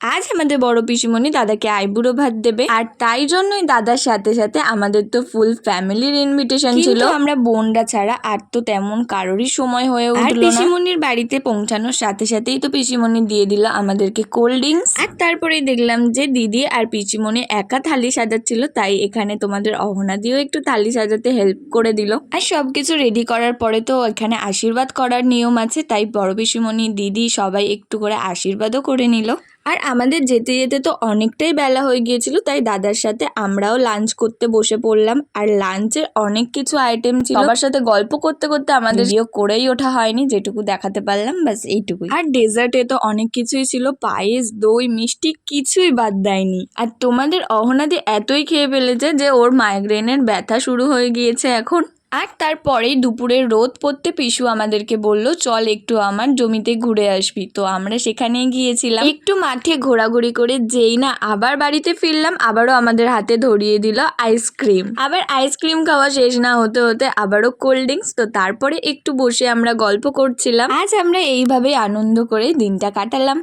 আজ আমাদের বড় পিসিমণি দাদাকে আইবুড়ো ভাত দেবে, আর তাই জন্যই দাদার সাথে সাথে আমাদের তো ফুল ফ্যামিলির ইনভিটেশন ছিল। আমরা বোনরা ছাড়া আর তো তেমন কারোরই সময় হয়ে উঠলো না। আর পিসিমণির বাড়িতে পৌঁছানোর সাথে সাথেই তো পিসিমণি দিয়ে দিল আমাদেরকে কোল্ড ড্রিঙ্কস। আর তারপরেই দেখলাম যে দিদি আর পিসিমণি একা থালি সাজাচ্ছিল, তাই এখানে তোমাদের অহনা দিয়েও একটু থালি সাজাতে হেল্প করে দিল। আর সবকিছু রেডি করার পরে তো এখানে আশীর্বাদ করার নিয়ম আছে, তাই বড় পিসিমণি দিদি সবাই একটু করে আশীর্বাদও করে নিল। আর আমাদের যেতে যেতে তো অনেকটাই বেলা হয়ে গিয়েছিল, তাই দাদার সাথে আমরাও লাঞ্চ করতে বসে পড়লাম। আর লাঞ্চের অনেক কিছু আইটেম ছিল, সবার সাথে গল্প করতে করতে আমাদের ভিডিও করেই ওঠা হয়নি, যেটুকু দেখাতে পারলাম বাস এইটুকুই। আর ডেজার্টে তো অনেক কিছুই ছিল, পায়েস দই মিষ্টি কিছুই বাদ দেয়নি। আর তোমাদের অহনাদি এতই খেয়ে ফেলেছে যে ওর মাইগ্রেনের ব্যথা শুরু হয়ে গিয়েছে এখন। আর তারপরেই দুপুরের রোদ পড়তে পিসু আমাদেরকে বলল চল একটু আমার জমিতে ঘুরে আসবি। তো আমরা সেখানেই গিয়েছিলাম, একটু মাঠে ঘোরাঘুরি করে যেই না আবার বাড়িতে ফিরলাম, আবারও আমাদের হাতে ধরিয়ে দিল আইসক্রিম। আবার আইসক্রিম খাওয়া শেষ না হতে হতে আবারও কোল্ড ড্রিঙ্কস। তো তারপরে একটু বসে আমরা গল্প করছিলাম। আজ আমরা এইভাবেই আনন্দ করে দিনটা কাটালাম।